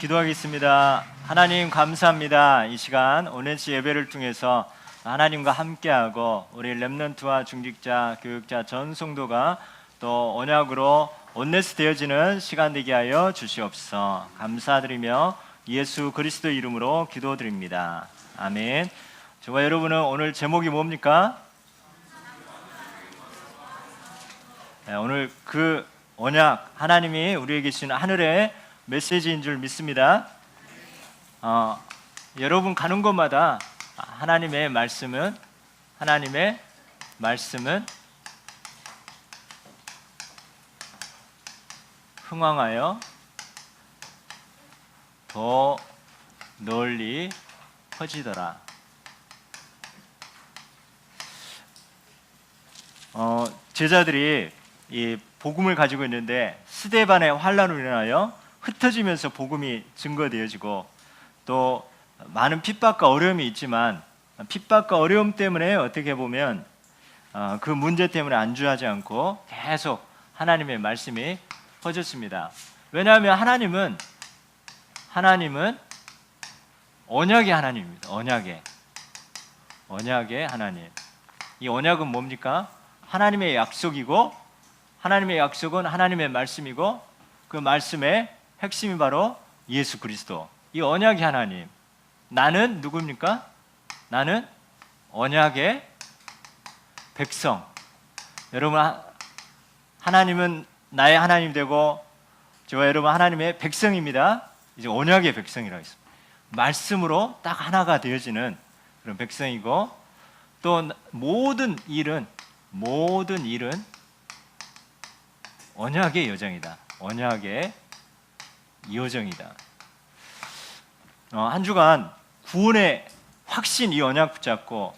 기도하겠습니다. 하나님 감사합니다. 이 시간 온앤시 예배를 통해서 하나님과 함께하고 우리 렘넌트와 중직자, 교육자 전 성도가 또 언약으로 온네스 되어지는 시간 되게 하여 주시옵소서. 감사드리며 예수 그리스도의 이름으로 기도드립니다. 아멘. 저와 여러분은 오늘 제목이 뭡니까? 오늘 그 언약, 하나님이 우리에게 주신 하늘의 메시지인 줄 믿습니다. 여러분 가는 곳마다 하나님의 말씀은 흥왕하여 더 널리 퍼지더라. 제자들이 이 복음을 가지고 있는데 스데반의 환란으로 인하여 흩어지면서 복음이 증거되어지고 또 많은 핍박과 어려움이 있지만 핍박과 어려움 때문에 어떻게 보면 그 문제 때문에 안주하지 않고 계속 하나님의 말씀이 퍼졌습니다. 왜냐하면 하나님은 언약의 하나님입니다. 언약의 하나님. 이 언약은 뭡니까? 하나님의 약속이고 하나님의 약속은 하나님의 말씀이고 그 말씀의 핵심이 바로 예수 그리스도. 이 언약의 하나님. 나는 누굽니까? 나는 언약의 백성. 여러분, 하나님은 나의 하나님 되고 저와 여러분 하나님의 백성입니다. 이제 언약의 백성이라고 했습니다. 말씀으로 딱 하나가 되어지는 그런 백성이고 또 모든 일은 언약의 여정이다. 언약의 여정이다. 한 주간 구원의 확신 이 언약 붙잡고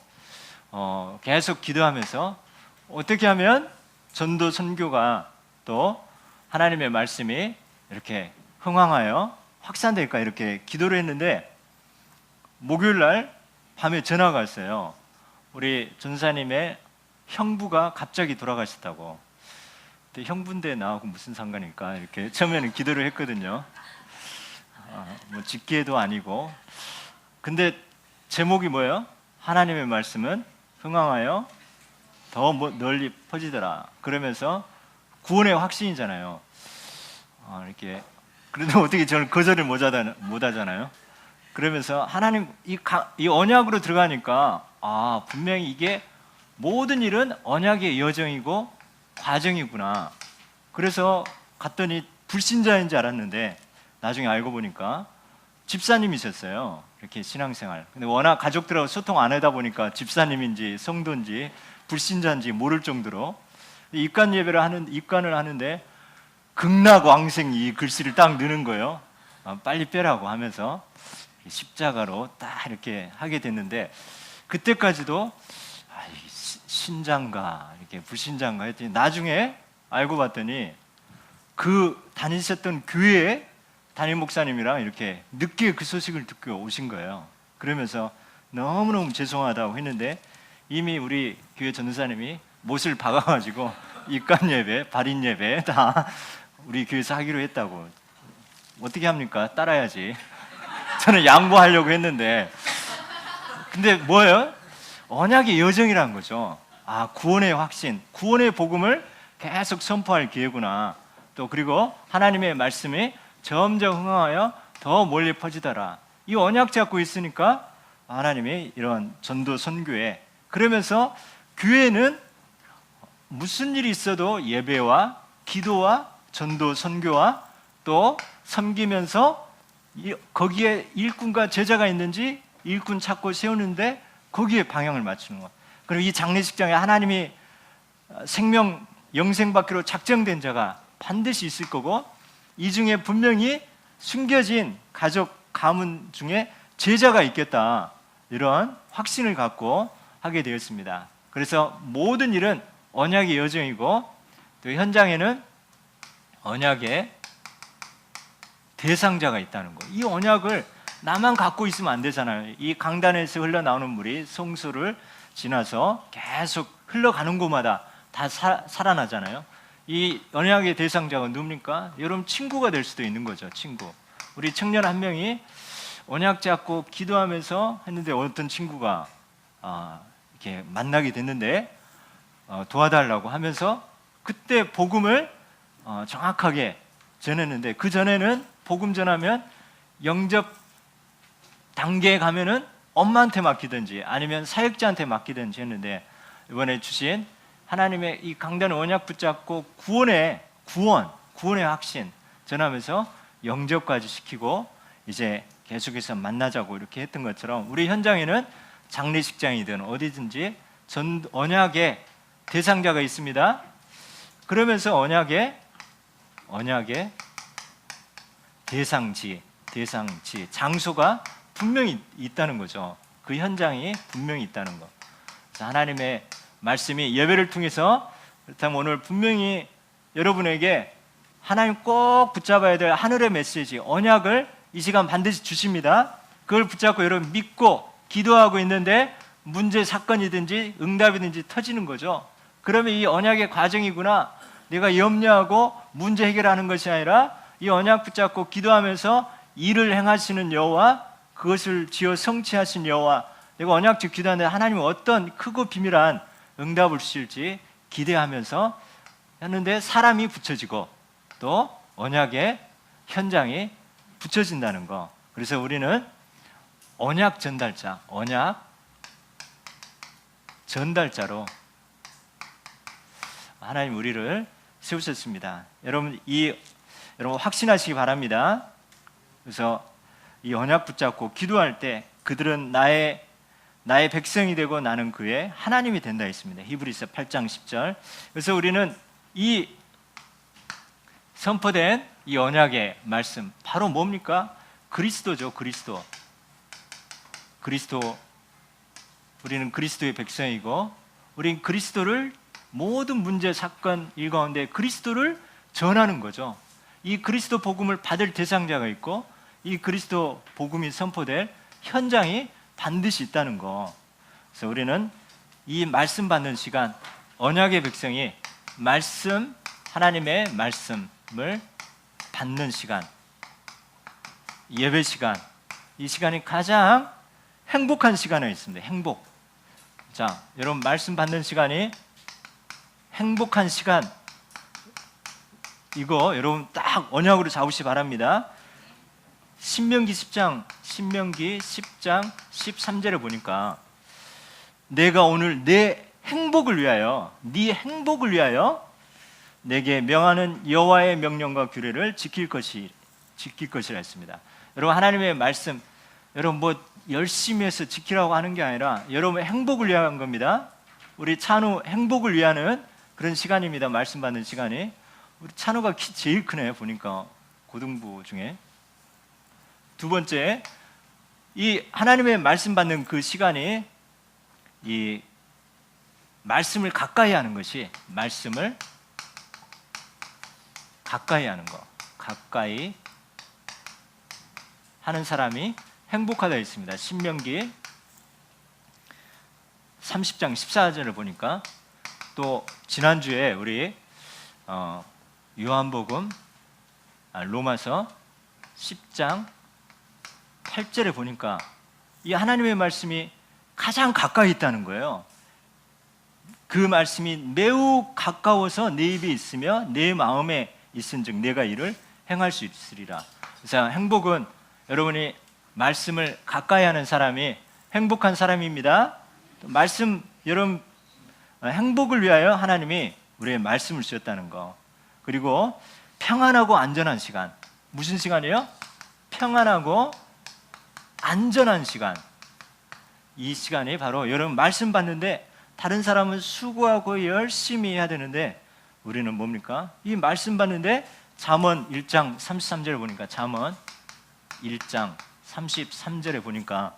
계속 기도하면서 어떻게 하면 전도 선교가 또 하나님의 말씀이 이렇게 흥왕하여 확산될까 이렇게 기도를 했는데 목요일 날 밤에 전화가 왔어요. 우리 전사님의 형부가 갑자기 돌아가셨다고. 근데 형부인데 나하고 무슨 상관일까 이렇게 처음에는 기도를 했거든요. 뭐 직계도 아니고. 근데 제목이 뭐예요? 하나님의 말씀은 흥왕하여 더 널리 퍼지더라. 그러면서 구원의 확신이잖아요. 이렇게 그런데 어떻게 저는 거절을 못 하잖아요. 그러면서 하나님 이 언약으로 들어가니까 분명히 이게 모든 일은 언약의 여정이고 과정이구나. 그래서 갔더니 불신자인 줄 알았는데 나중에 알고 보니까 집사님이셨어요. 이렇게 신앙생활. 근데 워낙 가족들하고 소통 안 하다 보니까 집사님인지 성도인지 불신자인지 모를 정도로 입관을 하는데 극락왕생 이 글씨를 딱 넣는 거예요. 빨리 빼라고 하면서 십자가로 딱 이렇게 하게 됐는데 그때까지도 신자인가 이렇게 불신자인가 했더니 나중에 알고 봤더니 그 다니셨던 교회에 담임 목사님이랑 이렇게 늦게 그 소식을 듣고 오신 거예요. 그러면서 너무너무 죄송하다고 했는데 이미 우리 교회 전도사님이 못을 박아가지고 입관 예배, 발인 예배 다 우리 교회에서 하기로 했다고. 어떻게 합니까? 따라야지. 저는 양보하려고 했는데 근데 뭐예요? 언약의 여정이라는 거죠. 구원의 확신, 구원의 복음을 계속 선포할 기회구나. 또 그리고 하나님의 말씀이 점점 흥황하여 더 멀리 퍼지더라. 이 언약 잡고 있으니까 하나님이 이런 전도 선교에 그러면서 교회는 무슨 일이 있어도 예배와 기도와 전도 선교와 또 섬기면서 거기에 일꾼과 제자가 있는지 일꾼 찾고 세우는데 거기에 방향을 맞추는 것. 그리고 이 장례식장에 하나님이 생명 영생받기로 작정된 자가 반드시 있을 거고 이 중에 분명히 숨겨진 가족 가문 중에 제자가 있겠다. 이런 확신을 갖고 하게 되었습니다. 그래서 모든 일은 언약의 여정이고 또 현장에는 언약의 대상자가 있다는 거. 이 언약을 나만 갖고 있으면 안 되잖아요. 이 강단에서 흘러나오는 물이 성소를 지나서 계속 흘러가는 곳마다 다 살아나잖아요. 이 언약의 대상자가 누굽니까? 여러분 친구가 될 수도 있는 거죠. 친구. 우리 청년 한 명이 언약 잡고 기도하면서 했는데 어떤 친구가 이렇게 만나게 됐는데 도와달라고 하면서 그때 복음을 정확하게 전했는데, 그 전에는 복음 전하면 영접 단계에 가면은 엄마한테 맡기든지 아니면 사역자한테 맡기든지 했는데, 이번에 주신 하나님의 이 강단 언약 붙잡고 구원의 확신 전하면서 영접까지 시키고 이제 계속해서 만나자고 이렇게 했던 것처럼, 우리 현장에는 장례식장이든 어디든지 언약의 대상자가 있습니다. 그러면서 언약의 대상지 장소가 분명히 있다는 거죠. 그 현장이 분명히 있다는 거. 그래서 하나님의 말씀이 예배를 통해서, 그렇다면 오늘 분명히 여러분에게 하나님 꼭 붙잡아야 될 하늘의 메시지, 언약을 이 시간 반드시 주십니다. 그걸 붙잡고 여러분 믿고 기도하고 있는데 문제 사건이든지 응답이든지 터지는 거죠. 그러면 이 언약의 과정이구나, 내가 염려하고 문제 해결하는 것이 아니라 이 언약 붙잡고 기도하면서 일을 행하시는 여호와, 그것을 지어 성취하신 여호와, 내가 언약적 기도하는데 하나님은 어떤 크고 비밀한 응답을 주실지 기대하면서 하는데 사람이 붙여지고 또 언약의 현장이 붙여진다는 거. 그래서 우리는 언약 전달자로 하나님 우리를 세우셨습니다. 여러분 확신하시기 바랍니다. 그래서 이 언약 붙잡고 기도할 때 그들은 나의 백성이 되고 나는 그의 하나님이 된다 했습니다. 히브리서 8장 10절. 그래서 우리는 이 선포된 이 언약의 말씀 바로 뭡니까? 그리스도죠. 그리스도. 우리는 그리스도의 백성이고, 우리는 그리스도를 모든 문제 사건 일 가운데 그리스도를 전하는 거죠. 이 그리스도 복음을 받을 대상자가 있고 이 그리스도 복음이 선포될 현장이 반드시 있다는 거. 그래서 우리는 이 말씀 받는 시간, 언약의 백성이 하나님의 말씀을 받는 시간, 예배 시간, 이 시간이 가장 행복한 시간에 있습니다. 행복. 자, 여러분 말씀 받는 시간이 행복한 시간, 이거 여러분 딱 언약으로 잡으시 바랍니다. 신명기 10장 13절에 보니까 내가 오늘 내 행복을 위하여, 네 행복을 위하여 내게 명하는 여호와의 명령과 규례를 지킬 것이라 했습니다. 여러분 하나님의 말씀, 여러분 뭐 열심히 해서 지키라고 하는 게 아니라 여러분의 행복을 위한 겁니다. 우리 찬우 행복을 위하는 그런 시간입니다. 말씀 받는 시간이. 우리 찬우가 키 제일 크네 보니까, 고등부 중에. 두 번째, 이 하나님의 말씀 받는 그 시간이 이 말씀을 가까이 하는 것이, 말씀을 가까이 하는 거, 가까이 하는 사람이 행복하다 있습니다. 신명기 30장 14절을 보니까, 또 지난주에 우리 요한복음 로마서 10장 8절에 보니까 이 하나님의 말씀이 가장 가까이 있다는 거예요. 그 말씀이 매우 가까워서 내 입에 있으며 내 마음에 있은즉 내가 이를 행할 수 있으리라. 그래서 행복은 여러분이 말씀을 가까이 하는 사람이 행복한 사람입니다. 말씀, 여러분 행복을 위하여 하나님이 우리의 말씀을 주셨다는 거. 그리고 평안하고 안전한 시간. 무슨 시간이에요? 평안하고 안전한 시간. 이 시간이 바로 여러분 말씀 받는데, 다른 사람은 수고하고 열심히 해야 되는데 우리는 뭡니까? 이 말씀 받는데 잠언 1장 33절에 보니까, 잠언 1장 33절에 보니까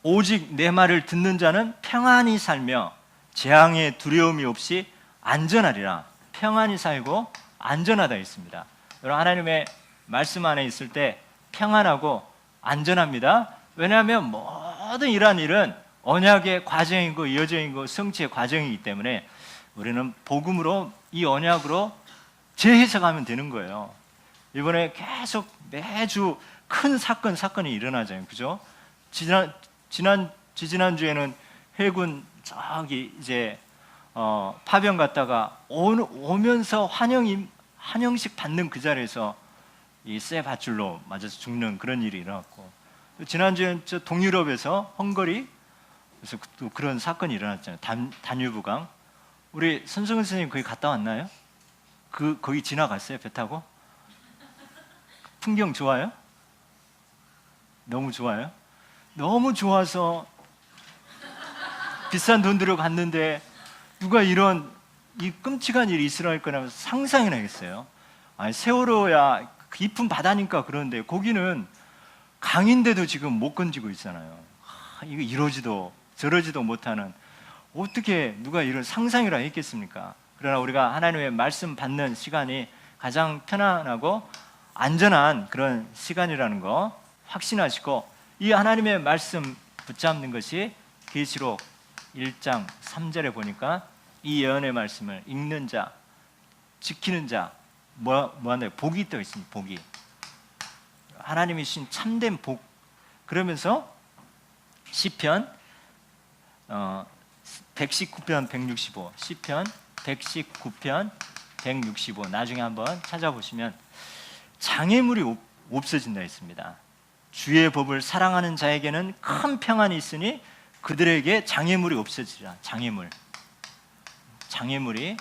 오직 내 말을 듣는 자는 평안히 살며 재앙의 두려움이 없이 안전하리라. 평안히 살고 안전하다 있습니다. 여러분 하나님의 말씀 안에 있을 때 평안하고 안전합니다. 왜냐하면 모든 이러한 일은 언약의 과정이고 여정이고 성취의 과정이기 때문에 우리는 복음으로, 이 언약으로 재해석하면 되는 거예요. 이번에 계속 매주 큰 사건이 일어나잖아요. 그죠? 지난주에는 해군 저기 이제 파병 갔다가 오면서 환영식 받는 그 자리에서 이 쇠 밧줄로 맞아서 죽는 그런 일이 일어났고, 지난주엔 저 동유럽에서 헝가리 그래서 또 그런 사건이 일어났잖아요. 다뉴브강. 우리 손승은 선생님 거기 갔다 왔나요? 거기 지나갔어요? 배 타고? 풍경 좋아요? 너무 좋아요? 너무 좋아서 비싼 돈 들여 갔는데 누가 이런 이 끔찍한 일이 있으라 거라면 상상이나 하겠어요. 아니, 세월호야 깊은 바다니까 그런데 거기는 강인데도 지금 못 건지고 있잖아요. 이거 이러지도 저러지도 못하는, 어떻게 누가 이런 상상이라 했겠습니까? 그러나 우리가 하나님의 말씀 받는 시간이 가장 편안하고 안전한 그런 시간이라는 거 확신하시고, 이 하나님의 말씀 붙잡는 것이 계시록 1장 3절에 보니까 이 예언의 말씀을 읽는 자, 지키는 자 뭐한다? 복이 떠 있습니다. 복이. 하나님이 주신 참된 복. 그러면서 시편 119편 165 시편 119편 165 나중에 한번 찾아보시면 장애물이 없어진다 했습니다. 주의 법을 사랑하는 자에게는 큰 평안이 있으니 그들에게 장애물이 없어지라. 장애물이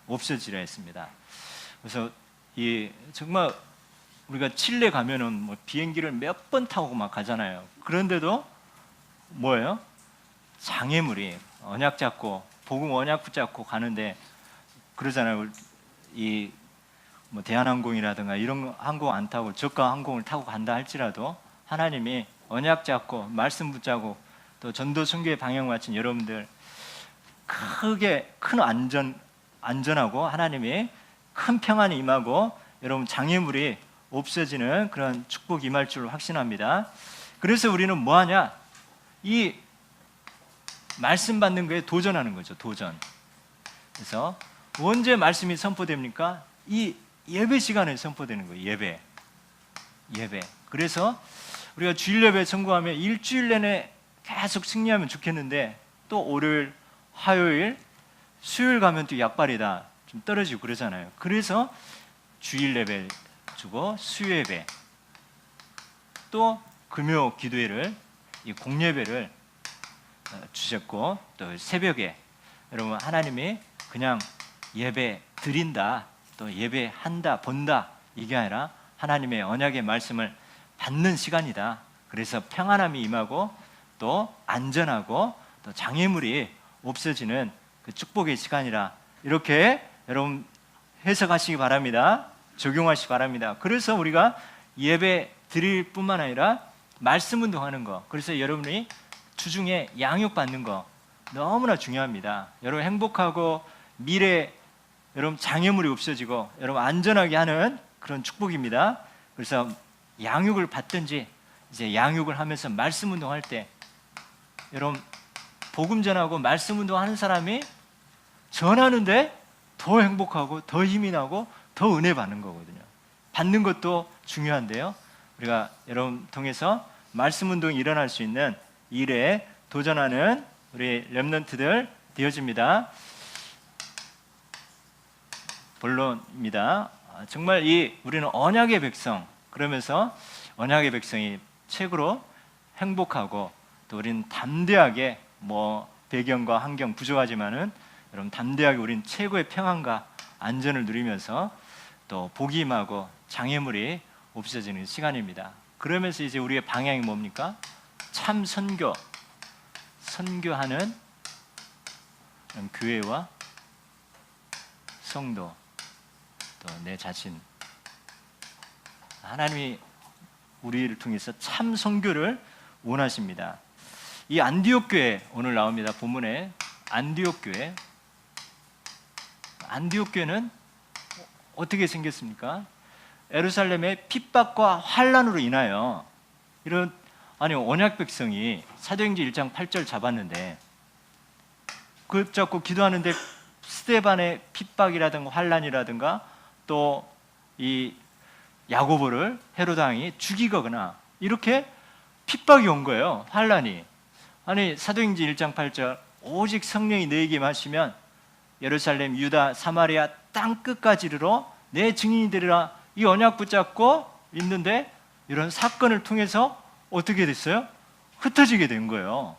없어지라 했습니다. 그래서 정말 우리가 칠레 가면은 뭐 비행기를 몇 번 타고 막 가잖아요. 그런데도 뭐예요? 장애물이 언약 잡고 복음 언약 붙잡고 가는데 그러잖아요. 뭐 대한항공이라든가 이런 항공 안 타고 저가 항공을 타고 간다 할지라도 하나님이 언약 잡고 말씀 붙잡고 또 전도 선교의 방향 맞춘 여러분들 크게 큰 안전하고 하나님이 큰 평안이 임하고 여러분 장애물이 없어지는 그런 축복 임할 줄 확신합니다. 그래서 우리는 뭐하냐? 이 말씀 받는 거에 도전하는 거죠. 도전. 그래서 언제 말씀이 선포됩니까? 이 예배 시간에 선포되는 거예요. 예배. 그래서 우리가 주일 예배 선고하면 일주일 내내 계속 승리하면 좋겠는데 또 월요일, 화요일, 수요일 가면 또 약발이다 좀 떨어지고 그러잖아요. 그래서 주일 예배 주고 수요 예배 또 금요 기도회를 이 공예배를 주셨고 또 새벽에 여러분 하나님이 그냥 예배 드린다 또 예배한다 본다 이게 아니라 하나님의 언약의 말씀을 받는 시간이다. 그래서 평안함이 임하고 또 안전하고 또 장애물이 없어지는 그 축복의 시간이라 이렇게 여러분 해석하시기 바랍니다. 적용하시기 바랍니다. 그래서 우리가 예배 드릴 뿐만 아니라 말씀 운동하는 거, 그래서 여러분이 주중에 양육받는 거 너무나 중요합니다. 여러분 행복하고 미래 여러분 장애물이 없어지고 여러분 안전하게 하는 그런 축복입니다. 그래서 양육을 받든지 이제 양육을 하면서 말씀 운동할 때 여러분 복음 전하고 말씀 운동하는 사람이 전하는데 더 행복하고 더 힘이 나고 더 은혜 받는 거거든요. 받는 것도 중요한데요. 우리가 여러분 통해서 말씀 운동이 일어날 수 있는 일에 도전하는 우리 렘넌트들 되어집니다. 본론입니다. 정말 우리는 언약의 백성, 그러면서 언약의 백성이 최고로 행복하고 또 우리는 담대하게 뭐 배경과 환경 부족하지만은 여러분 담대하게 우리는 최고의 평안과 안전을 누리면서 또 복이 임하고 장애물이 없어지는 시간입니다. 그러면서 이제 우리의 방향이 뭡니까? 참 선교하는 교회와 성도 또 내 자신, 하나님이 우리를 통해서 참 선교를 원하십니다. 이 안디옥 교회 오늘 나옵니다. 본문에 안디옥 교회는 어떻게 생겼습니까? 예루살렘의 핍박과 환란으로 인하여 언약 백성이 사도행전 1장 8절 잡았는데 그 잡고 기도하는데 스데반의 핍박이라든가 환란이라든가 또 이 야고보를 헤로드 왕이 죽이거나 이렇게 핍박이 온 거예요. 환란이. 아니 사도행전 1장 8절 오직 성령이 너에게 임하시면 예루살렘, 유다, 사마리아 땅 끝까지 이르러 내 증인이 되리라. 이 언약 붙잡고 있는데 이런 사건을 통해서 어떻게 됐어요? 흩어지게 된 거예요.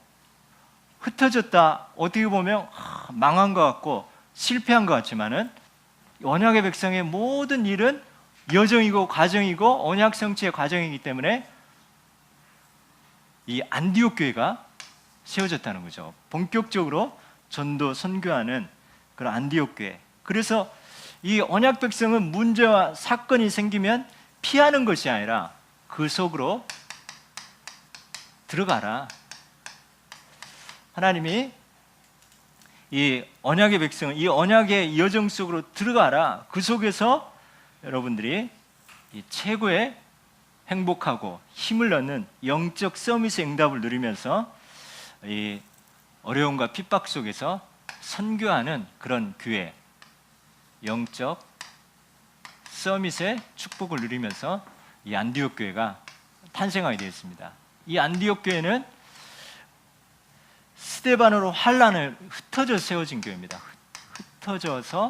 흩어졌다. 어떻게 보면 망한 것 같고 실패한 것 같지만은 언약의 백성의 모든 일은 여정이고 과정이고 언약 성취의 과정이기 때문에 이 안디옥 교회가 세워졌다는 거죠. 본격적으로 전도 선교하는 그런 안디옥 교회. 그래서 이 언약 백성은 문제와 사건이 생기면 피하는 것이 아니라 그 속으로 들어가라. 하나님이 이 언약의 백성은 이 언약의 여정 속으로 들어가라. 그 속에서 여러분들이 이 최고의 행복하고 힘을 얻는 영적 서밋의 응답을 누리면서 이 어려움과 핍박 속에서 선교하는 그런 교회, 영적 서밋의 축복을 누리면서 이 안디옥 교회가 탄생하게 되었습니다. 이 안디옥 교회는 스데반으로 환란을 흩어져 세워진 교회입니다. 흩어져서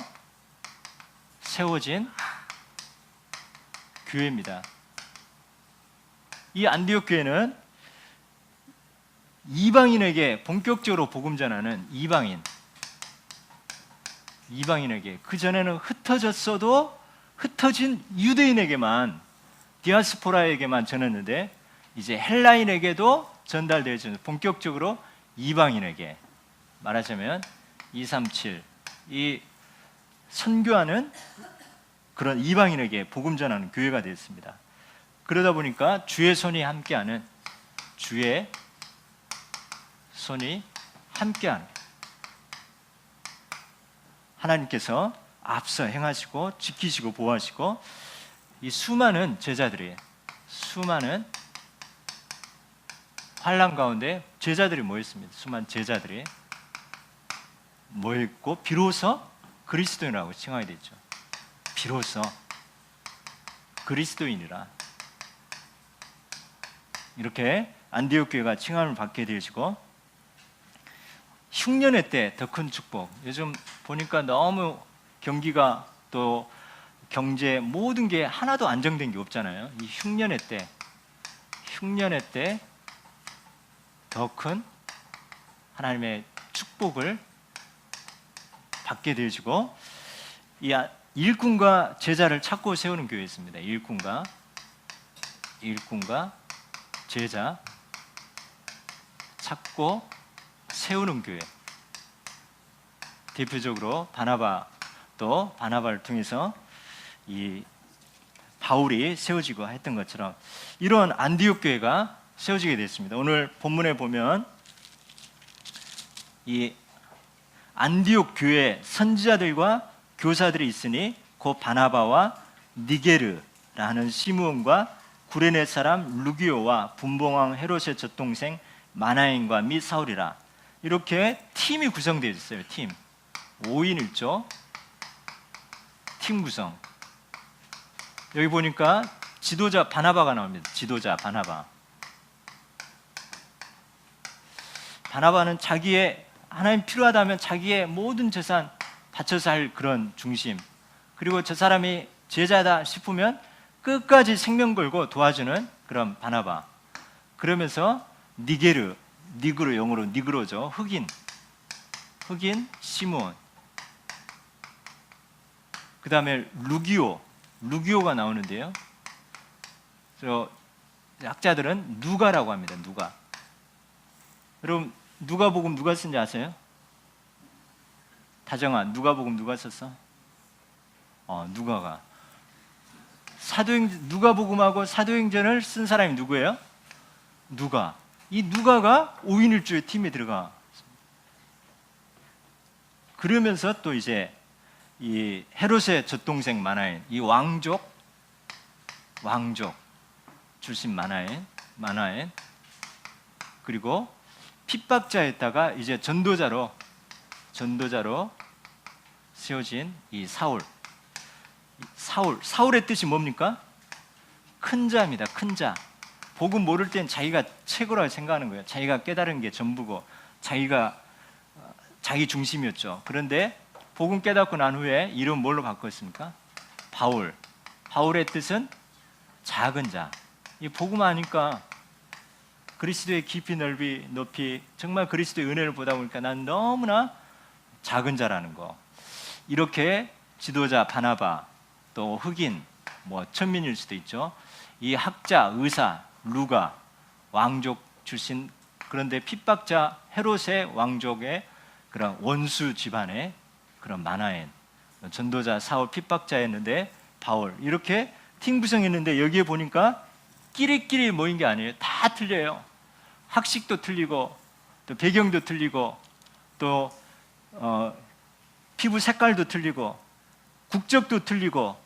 세워진 교회입니다. 이 안디옥 교회는 이방인에게 본격적으로 복음 전하는 이방인에게, 그 전에는 흩어졌어도 흩어진 유대인에게만, 디아스포라에게만 전했는데 이제 헬라인에게도 전달되어지는, 본격적으로 이방인에게, 말하자면 237, 이 선교하는 그런 이방인에게 복음 전하는 교회가 되었습니다. 그러다 보니까 주의 손이 함께하는, 주의 손이 함께하는, 하나님께서 앞서 행하시고 지키시고 보호하시고 이 수많은 제자들이, 수많은 환란 가운데 제자들이 모였습니다. 수많은 제자들이 모였고 비로소 그리스도인이라고 칭하게 됐죠. 비로소 그리스도인이라, 이렇게 안디옥 교회가 칭함을 받게 되시고, 흉년의 때 더 큰 축복. 요즘 보니까 너무 경기가 또 경제 모든 게 하나도 안정된 게 없잖아요. 이 흉년의 때 더 큰 하나님의 축복을 받게 되시고, 이 일꾼과 제자를 찾고 세우는 교회였습니다. 일꾼과 제자 찾고 세우는 교회. 대표적으로 바나바를 통해서 이 바울이 세워지고 했던 것처럼 이런 안디옥 교회가 세워지게 됐습니다. 오늘 본문에 보면 이 안디옥 교회 선지자들과 교사들이 있으니 곧 바나바와 니게르라는 시므온과 구레네 사람 루기오와 분봉왕 헤롯의 젖동생 마나엔과 및 사울이라. 이렇게 팀이 구성되어 있어요. 팀 5인 1조 팀 구성. 여기 보니까 지도자 바나바가 나옵니다. 지도자 바나바는 자기의, 하나님 필요하다면 자기의 모든 재산 바쳐서 할 그런 중심, 그리고 저 사람이 제자다 싶으면 끝까지 생명 걸고 도와주는 그런 바나바. 그러면서 니게르, 영어로 니그로죠. 흑인 시므온. 그 다음에 루기오가 나오는데요. 학자들은 누가라고 합니다. 누가. 여러분 누가복음 누가 쓴지 아세요? 다정아, 누가복음 누가 썼어? 누가가. 누가복음하고 사도행전을 쓴 사람이 누구예요? 누가. 이 누가가 5인 1조의 팀에 들어가. 그러면서 또 이제 이 헤롯의 젖동생 마나엔, 이 왕족 출신 마나엔, 그리고 핍박자였다가 이제 전도자로 세워진 이 사울. 사울의 뜻이 뭡니까? 큰 자입니다. 큰 자. 복음 모를 땐 자기가 최고라고 생각하는 거예요. 자기가 깨달은 게 전부고 자기가 자기 중심이었죠. 그런데 복음 깨닫고 난 후에 이름 뭘로 바꿨습니까? 바울. 바울의 뜻은 작은 자. 이 복음 아니까 그리스도의 깊이 넓이 높이 정말 그리스도의 은혜를 보다 보니까 난 너무나 작은 자라는 거. 이렇게 지도자 바나바, 또 흑인, 뭐 천민일 수도 있죠. 이 학자, 의사, 루가, 왕족 출신, 그런데 핍박자 헤롯의 왕족의 그런 원수 집안의 그런 만화인, 전도자 사울 핍박자였는데 바울, 이렇게 팀 구성했는데 여기에 보니까 끼리끼리 모인 게 아니에요. 다 틀려요. 학식도 틀리고 또 배경도 틀리고 또 피부 색깔도 틀리고 국적도 틀리고,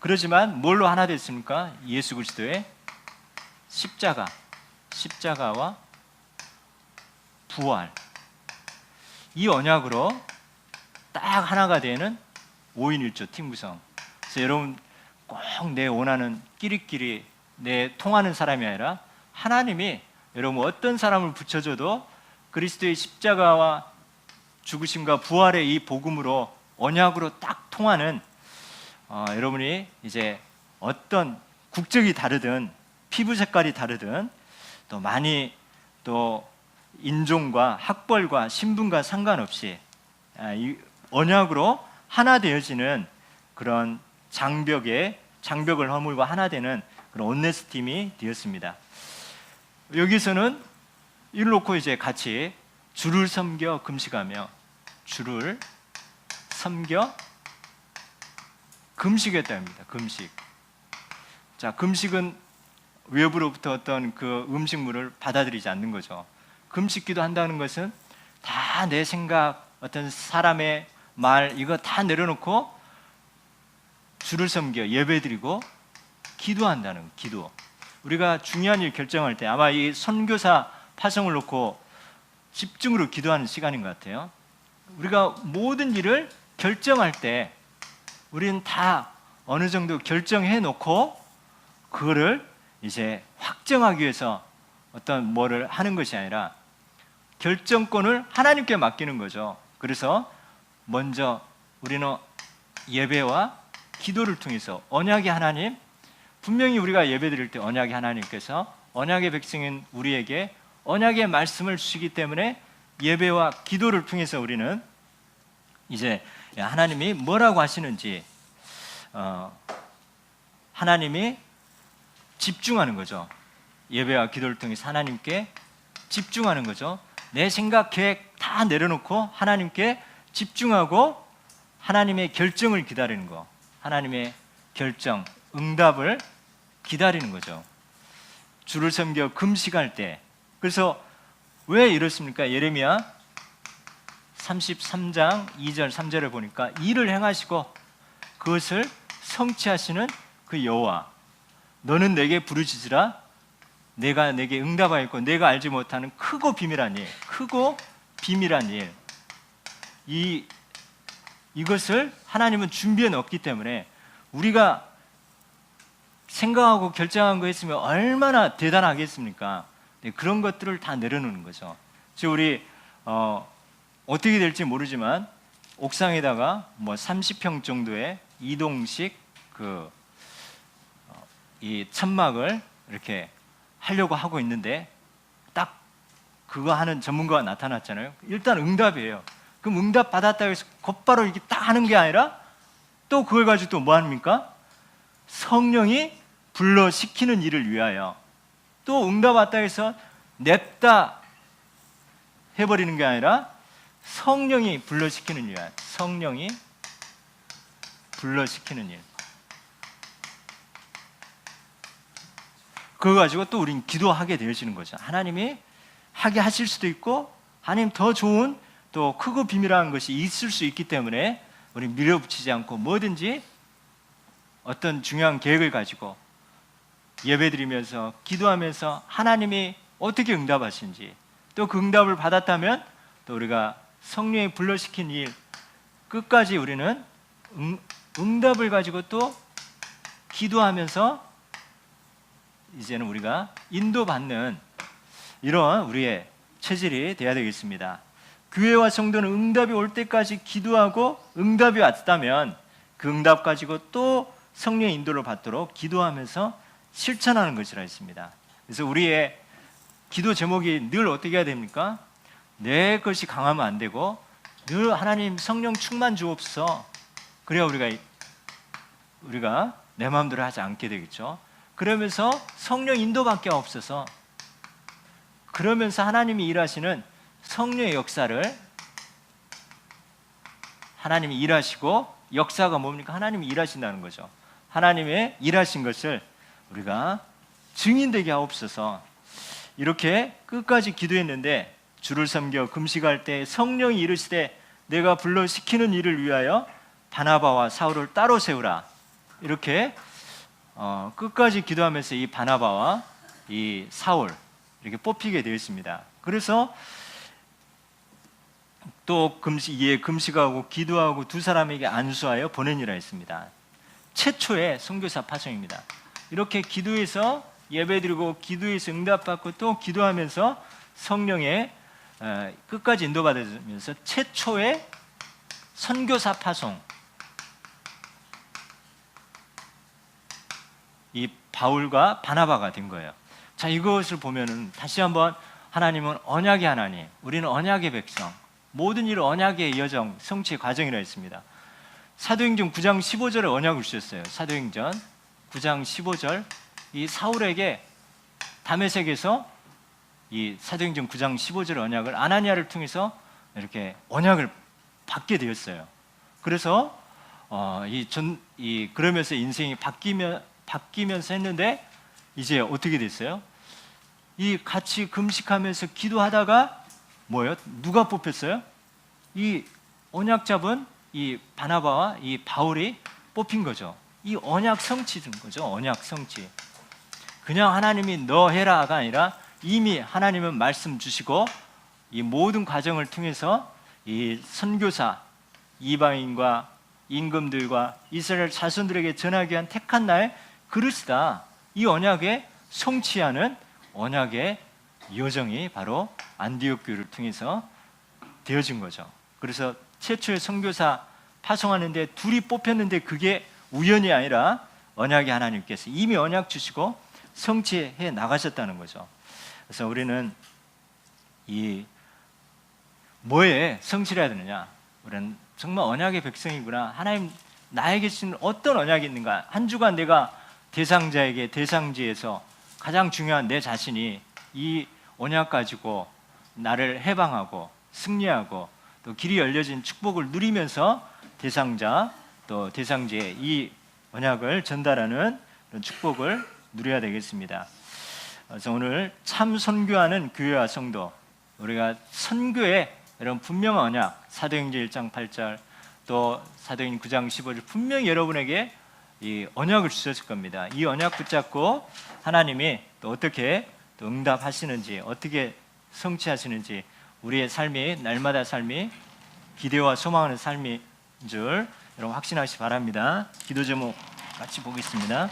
그러지만 뭘로 하나 됐습니까? 예수 그리스도의 십자가와 부활, 이 언약으로 딱 하나가 되는 5인 1조 팀 구성. 그래서 여러분 꼭 내 원하는 끼리끼리 내 통하는 사람이 아니라 하나님이 여러분 어떤 사람을 붙여줘도 그리스도의 십자가와 죽으심과 부활의 이 복음으로 언약으로 딱 통하는, 여러분이 이제 어떤 국적이 다르든 피부 색깔이 다르든 또 많이 또 인종과 학벌과 신분과 상관없이 이 언약으로 하나 되어지는 그런 장벽을 허물고 하나 되는 그런 온네스 팀이 되었습니다. 여기서는 이를 놓고 이제 같이 주를 섬겨 금식하며, 주를 섬겨 금식했답니다. 금식. 자, 금식은 외부로부터 어떤 그 음식물을 받아들이지 않는 거죠. 금식기도 한다는 것은 다 내 생각, 어떤 사람의 말, 이거 다 내려놓고 주를 섬겨 예배드리고 기도한다는 기도. 우리가 중요한 일 결정할 때 아마 이 선교사 파송을 놓고 집중으로 기도하는 시간인 것 같아요. 우리가 모든 일을 결정할 때 우리는 다 어느 정도 결정해 놓고 그거를 이제 확정하기 위해서 어떤 뭐를 하는 것이 아니라 결정권을 하나님께 맡기는 거죠. 그래서 먼저 우리는 예배와 기도를 통해서 언약의 하나님, 분명히 우리가 예배 드릴 때 언약의 하나님께서 언약의 백성인 우리에게 언약의 말씀을 주시기 때문에 예배와 기도를 통해서 우리는 이제 하나님이 뭐라고 하시는지 하나님이 집중하는 거죠. 예배와 기도를 통해서 하나님께 집중하는 거죠. 내 생각, 계획 다 내려놓고 하나님께 집중하고 하나님의 결정을 기다리는 거, 하나님의 결정, 응답을 기다리는 거죠. 주를 섬겨 금식할 때. 그래서 왜 이렇습니까? 예레미야 33장 2절 3절을 보니까 일을 행하시고 그것을 성취하시는 그 여호와, 너는 내게 부르짖으라 내가 내게 응답하였고 내가 알지 못하는 크고 비밀한 일, 크고 비밀한 일, 이것을 하나님은 준비해 놓았기 때문에 우리가 생각하고 결정한 거 했으면 얼마나 대단하겠습니까? 네, 그런 것들을 다 내려놓는 거죠. 지금 우리 어떻게 될지 모르지만 옥상에다가 뭐 30평 정도의 이동식 이 천막을 이렇게 하려고 하고 있는데 딱 그거 하는 전문가가 나타났잖아요. 일단 응답이에요. 그럼 응답 받았다고 해서 곧바로 이렇게 딱 하는 게 아니라 또 그걸 가지고 또 뭐 합니까? 성령이 불러시키는 일을 위하여 또 응답 왔다 해서 냅다 해버리는 게 아니라 성령이 불러시키는 일, 성령이 불러시키는 일. 그거 가지고 또 우린 기도하게 되어지는 거죠. 하나님이 하게 하실 수도 있고 하나님 더 좋은 또 크고 비밀한 것이 있을 수 있기 때문에 우리 밀어붙이지 않고 뭐든지 어떤 중요한 계획을 가지고 예배드리면서 기도하면서 하나님이 어떻게 응답하신지, 또 그 응답을 받았다면 또 우리가 성령이 불러시킨 일 끝까지 우리는 응답을 가지고 또 기도하면서 이제는 우리가 인도받는 이런 우리의 체질이 돼야 되겠습니다. 교회와 성도는 응답이 올 때까지 기도하고 응답이 왔다면 그 응답 가지고 또 성령의 인도를 받도록 기도하면서 실천하는 것이라 했습니다. 그래서 우리의 기도 제목이 늘 어떻게 해야 됩니까? 내 것이 강하면 안 되고 늘 하나님 성령 충만 주옵소서. 그래야 우리가 내 마음대로 하지 않게 되겠죠. 그러면서 성령 인도밖에 없어서, 그러면서 하나님이 일하시는 성령의 역사를, 하나님이 일하시고, 역사가 뭡니까? 하나님이 일하신다는 거죠. 하나님의 일하신 것을 우리가 증인되게 하옵소서. 이렇게 끝까지 기도했는데 주를 섬겨 금식할 때 성령이 이르시되 내가 불러 시키는 일을 위하여 바나바와 사울을 따로 세우라. 이렇게 끝까지 기도하면서 이 바나바와 이 사울 이렇게 뽑히게 되었습니다. 그래서 또 금식하고 기도하고 두 사람에게 안수하여 보내니라 했습니다. 최초의 선교사 파송입니다. 이렇게 기도해서 예배드리고 기도해서 응답받고 또 기도하면서 성령의 끝까지 인도받으면서 최초의 선교사 파송, 이 바울과 바나바가 된 거예요. 자, 이것을 보면은 다시 한번 하나님은 언약의 하나님, 우리는 언약의 백성, 모든 일은 언약의 여정, 성취의 과정이라 했습니다. 사도행전 9장 15절에 언약을 주셨어요. 사도행전 9장 15절, 이 사울에게 다메섹에서 이 사도행전 9장 15절 언약을 아나니아를 통해서 이렇게 언약을 받게 되었어요. 그래서 그러면서 인생이 바뀌면서 했는데 이제 어떻게 됐어요? 이 같이 금식하면서 기도하다가 뭐예요? 누가 뽑혔어요? 이 언약 잡은 이 바나바와 이 바울이 뽑힌 거죠. 이 언약 성취된 거죠. 언약 성취. 그냥 하나님이 너 해라가 아니라 이미 하나님은 말씀 주시고 이 모든 과정을 통해서 이 선교사 이방인과 임금들과 이스라엘 자손들에게 전하기 위한 택한 나의 그릇이다. 이 언약에 성취하는 언약의 여정이 바로 안디옥 교회를 통해서 되어진 거죠. 그래서 최초의 선교사 파송하는데 둘이 뽑혔는데 그게 우연이 아니라 언약의 하나님께서 이미 언약 주시고 성취해 나가셨다는 거죠. 그래서 우리는 이 뭐에 성취를 해야 되느냐? 우리는 정말 언약의 백성이구나. 하나님 나에게 주신 어떤 언약이 있는가? 한 주간 내가 대상자에게 대상지에서 가장 중요한 내 자신이 이 언약 가지고 나를 해방하고 승리하고 또 길이 열려진 축복을 누리면서 대상자 또 대상지에 이 언약을 전달하는 그런 축복을 누려야 되겠습니다. 그래서 오늘 참 선교하는 교회와 성도, 우리가 선교의 이런 분명한 언약, 사도행전 1장 8절 또 사도행전 9장 15절 분명히 여러분에게 이 언약을 주셨을 겁니다. 이 언약 붙잡고 하나님이 또 어떻게 또 응답하시는지, 어떻게 성취하시는지, 우리의 삶이 날마다 삶이 기대와 소망하는 삶인 줄 여러분 확신하시기 바랍니다. 기도 제목 같이 보겠습니다.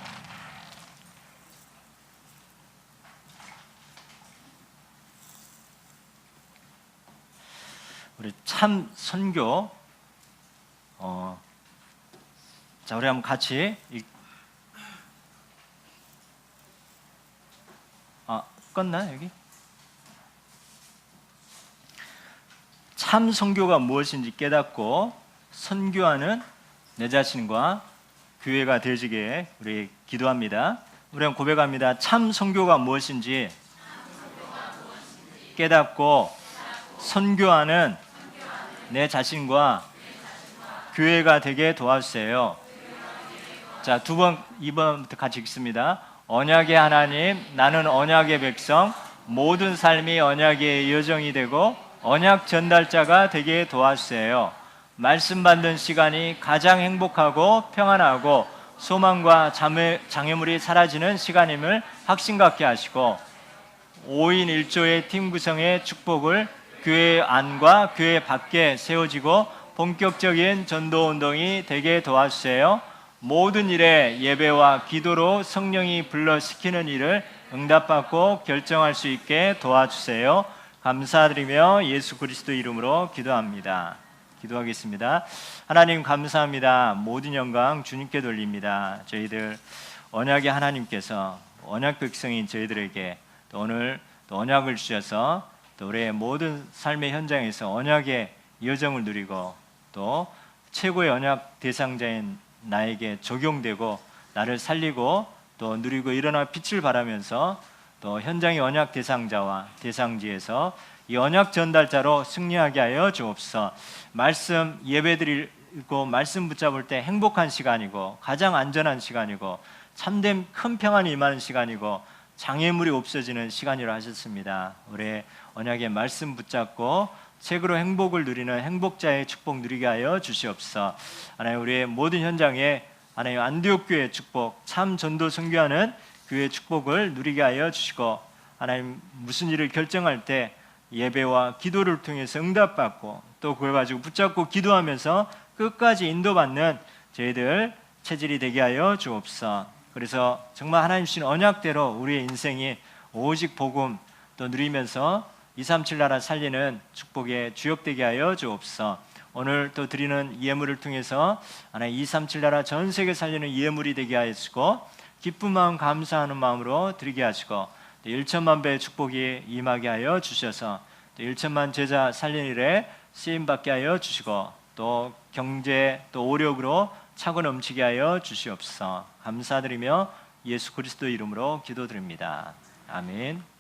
우리 참 선교, 자 우리 한번 같이 껐나 여기? 참 선교가 무엇인지 깨닫고 선교하는 내 자신과 교회가 되어지게 우리 기도합니다. 우리 한번 고백합니다. 참 선교가 무엇인지 깨닫고 선교하는 내 자신과 교회가 되게 도와주세요. 자, 2번부터 같이 읽습니다. 언약의 하나님, 나는 언약의 백성, 모든 삶이 언약의 여정이 되고 언약 전달자가 되게 도와주세요. 말씀 받는 시간이 가장 행복하고 평안하고 소망과 장애물이 사라지는 시간임을 확신 갖게 하시고 5인 1조의 팀 구성의 축복을 교회 안과 교회 밖에 세워지고 본격적인 전도 운동이 되게 도와주세요. 모든 일에 예배와 기도로 성령이 불러시키는 일을 응답받고 결정할 수 있게 도와주세요. 감사드리며 예수 그리스도 이름으로 기도합니다. 기도하겠습니다. 하나님 감사합니다. 모든 영광 주님께 돌립니다. 저희들 언약의 하나님께서 언약 백성인 저희들에게 또 오늘 또 언약을 주셔서 또 우리의 모든 삶의 현장에서 언약의 여정을 누리고 또 최고의 언약 대상자인 나에게 적용되고 나를 살리고 또 누리고 일어나 빛을 발하면서 또 현장의 언약 대상자와 대상지에서 이 언약 전달자로 승리하게 하여 주옵소서. 말씀 예배드리고 말씀 붙잡을 때 행복한 시간이고 가장 안전한 시간이고 참된 큰 평안이 임하는 시간이고 장애물이 없어지는 시간이라 하셨습니다. 우리의 언약의 말씀 붙잡고 책으로 행복을 누리는 행복자의 축복 누리게 하여 주시옵소서. 하나님 우리의 모든 현장에 하나님 안디옥 교회의 축복, 참 전도 선교하는 교회의 축복을 누리게 하여 주시고 하나님 무슨 일을 결정할 때 예배와 기도를 통해서 응답받고 또 그걸 가지고 붙잡고 기도하면서 끝까지 인도받는 저희들 체질이 되게 하여 주옵소서. 그래서 정말 하나님 주신 언약대로 우리의 인생이 오직 복음 또 누리면서 237 나라 살리는 축복의 주역되게 하여 주옵소서. 오늘 또 드리는 예물을 통해서 하나님 237 나라 전 세계 살리는 예물이 되게 하시고 기쁜 마음 감사하는 마음으로 드리게 하시고 또 1천만 배의 축복이 임하게 하여 주셔서 또 1천만 제자 살리는 일에 쓰임받게 하여 주시고 또 경제 또 오력으로 차고 넘치게 하여 주시옵소서. 감사드리며 예수 그리스도 이름으로 기도드립니다. 아멘.